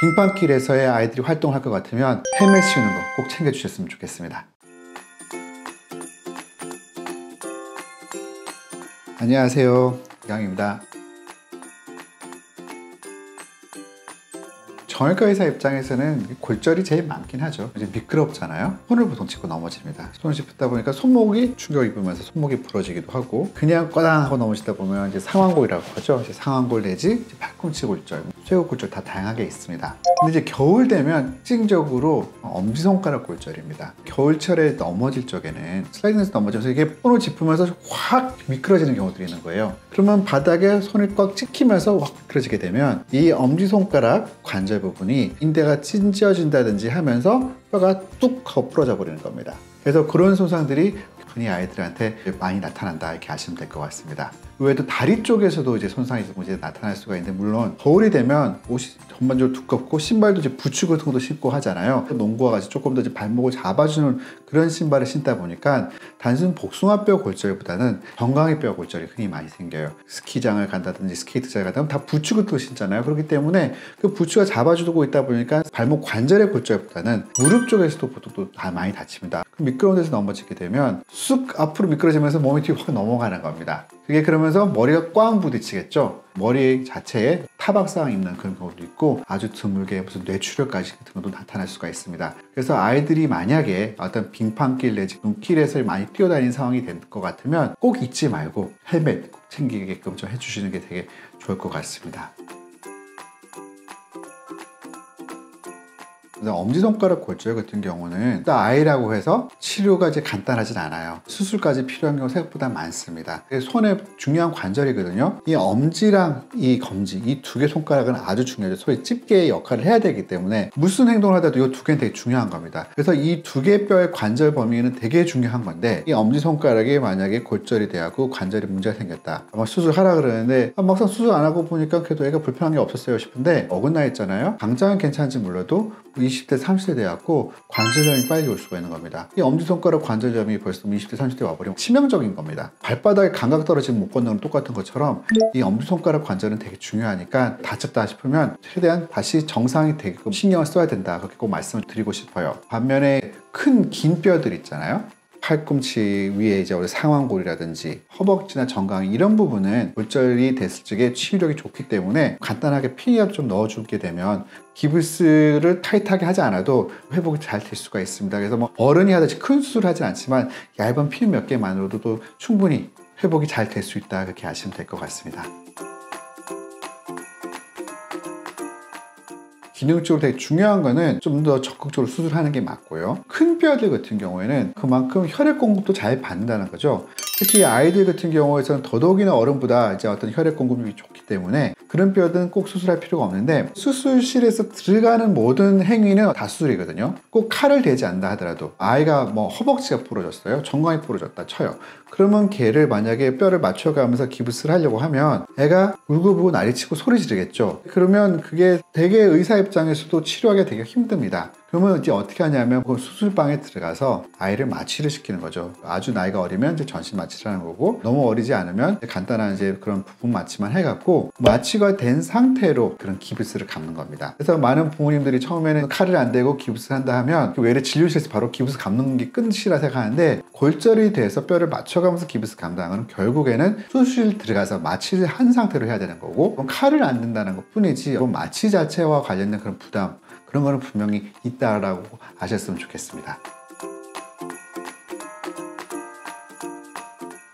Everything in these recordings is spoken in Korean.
빙판길에서의 아이들이 활동할 것 같으면 헬멧 씌우는 거 꼭 챙겨주셨으면 좋겠습니다. 안녕하세요, 이강입니다. 정형외과 의사 입장에서는 골절이 제일 많긴 하죠. 이제 미끄럽잖아요. 손을 보통 짚고 넘어집니다. 손을 짚다 보니까 손목이 충격 입으면서 손목이 부러지기도 하고, 그냥 꺼당 하고 넘어지다 보면 이제 상완골이라고 하죠. 이제 상완골 내지 팔꿈치 골절, 쇄골 골절 다 다양하게 있습니다. 근데 이제 겨울 되면 특징적으로 엄지손가락 골절입니다. 겨울철에 넘어질 적에는 슬라이딩에서 넘어지면서 이게 손을 짚으면서 확 미끄러지는 경우들이 있는 거예요. 그러면 바닥에 손을 꽉 찍히면서 확 미끄러지게 되면 이 엄지손가락 관절 부분이 인대가 찢어진다든지 하면서 뼈가 뚝 하고 부러져 버리는 겁니다. 그래서 그런 손상들이 흔히 아이들한테 많이 나타난다, 이렇게 아시면 될 것 같습니다. 그 외에도 다리 쪽에서도 이제 손상이 이제 나타날 수가 있는데, 물론 겨울이 되면 옷이 전반적으로 두껍고 신발도 이제 부츠 같은 것도 신고 하잖아요. 농구와 같이 조금 더 이제 발목을 잡아주는 그런 신발을 신다 보니까 단순 복숭아뼈 골절보다는 정강이뼈 골절이 흔히 많이 생겨요. 스키장을 간다든지 스케이트장을 간다면 다 부츠 같은 거 신잖아요. 그렇기 때문에 그 부츠가 잡아주고 있다 보니까 발목 관절의 골절보다는 무릎 쪽에서도 보통 또 다 많이 다칩니다. 미끄러운 데서 넘어지게 되면 쑥 앞으로 미끄러지면서 몸이 뒤로 확 넘어가는 겁니다. 그게 그러면서 머리가 꽝 부딪히겠죠. 머리 자체에 타박상 입는 그런 경우도 있고, 아주 드물게 무슨 뇌출혈까지 같은 것도 나타날 수가 있습니다. 그래서 아이들이 만약에 어떤 빙판길 내지 눈길에서 많이 뛰어다니는 상황이 될 것 같으면 꼭 잊지 말고 헬멧 꼭 챙기게끔 좀 해주시는 게 되게 좋을 것 같습니다. 엄지손가락 골절 같은 경우는 아이라고 해서 치료가 이제 간단하진 않아요. 수술까지 필요한 경우가 생각보다 많습니다. 손의 중요한 관절이거든요. 이 엄지랑 이 검지, 이 두 개 손가락은 아주 중요하죠. 소위 집게의 역할을 해야 되기 때문에 무슨 행동을 하더라도 이 두 개는 되게 중요한 겁니다. 그래서 이 두 개 뼈의 관절 범위는 되게 중요한 건데, 이 엄지손가락이 만약에 골절이 돼갖고 관절에 문제가 생겼다, 아마 수술하라 그러는데 막상 수술 안 하고 보니까 그래도 애가 불편한 게 없었어요 싶은데, 어긋나 있잖아요. 당장은 괜찮은지 몰라도 20대, 30대 돼갖고 관절염이 빨리 올 수가 있는 겁니다. 이 엄지손가락 관절염이 벌써 20대, 30대 와버리면 치명적인 겁니다. 발바닥에 감각 떨어지면 못 걷는 건 똑같은 것처럼 이 엄지손가락 관절은 되게 중요하니까 다쳤다 싶으면 최대한 다시 정상이 되게끔 신경을 써야 된다, 그렇게 꼭 말씀을 드리고 싶어요. 반면에 큰 긴 뼈들 있잖아요. 팔꿈치 위에 이제 상완골이라든지 허벅지나 정강이, 이런 부분은 골절이 됐을 적에 치유력이 좋기 때문에 간단하게 피니압 좀 넣어주게 되면 기부스를 타이트하게 하지 않아도 회복이 잘 될 수가 있습니다. 그래서 뭐 어른이 하듯이 큰 수술을 하진 않지만 얇은 피 몇 개만으로도 충분히 회복이 잘 될 수 있다, 그렇게 아시면 될 것 같습니다. 기능적으로 되게 중요한 거는 좀 더 적극적으로 수술하는 게 맞고요. 큰 뼈들 같은 경우에는 그만큼 혈액 공급도 잘 받는다는 거죠. 특히 아이들 같은 경우에는 더더욱이나 어른보다 이제 어떤 혈액 공급이 좋기 때문에 그런 뼈들은 꼭 수술할 필요가 없는데, 수술실에서 들어가는 모든 행위는 다 수술이거든요. 꼭 칼을 대지 않는다 하더라도, 아이가 뭐 허벅지가 부러졌어요, 정강이 부러졌다 쳐요. 그러면 걔를 만약에 뼈를 맞춰가면서 기부스를 하려고 하면 애가 울고불고 난리치고 소리 지르겠죠. 그러면 그게 되게 의사 입장에서도 치료하기가 되게 힘듭니다. 그러면 이제 어떻게 하냐면 그 수술방에 들어가서 아이를 마취를 시키는 거죠. 아주 나이가 어리면 이제 전신 마취를 하는 거고, 너무 어리지 않으면 간단한 이제 그런 부분 마취만 해갖고 마취가 된 상태로 그런 기부스를 감는 겁니다. 그래서 많은 부모님들이 처음에는 칼을 안 대고 기부스를 한다 하면 외래 진료실에서 바로 기부스 감는 게 끝이라 생각하는데, 골절이 돼서 뼈를 맞춰가면서 기부스 감당하는 건 결국에는 수술실 들어가서 마취를 한 상태로 해야 되는 거고, 칼을 안 든다는 것 뿐이지 마취 자체와 관련된 그런 부담, 그런 거는 분명히 있다라고 아셨으면 좋겠습니다.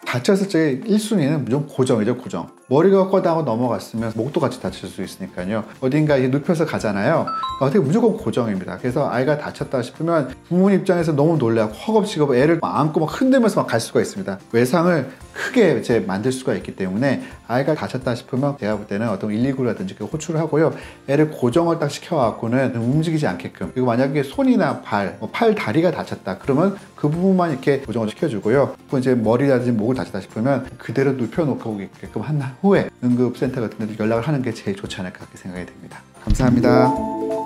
다쳤을 때 1순위는 무조건 고정이죠, 고정. 머리가 꺼다고 넘어갔으면 목도 같이 다칠 수 있으니까요. 어딘가 눕혀서 가잖아요. 어떻게 무조건 고정입니다. 그래서 아이가 다쳤다 싶으면 부모님 입장에서 너무 놀라고 허겁지겁 애를 안고 막 흔들면서 막 갈 수가 있습니다. 외상을 크게 이제 만들 수가 있기 때문에 아이가 다쳤다 싶으면 제가 볼 때는 어떤 119라든지 호출을 하고요. 애를 고정을 딱 시켜갖고는 움직이지 않게끔, 그리고 만약에 손이나 팔, 다리가 다쳤다 그러면 그 부분만 이렇게 고정을 시켜주고요. 또 이제 머리라든지 목을 다쳤다 싶으면 그대로 눕혀놓고 있게끔 한 후에 응급센터 같은 데도 연락을 하는 게 제일 좋지 않을까, 그렇게 생각이 됩니다. 감사합니다.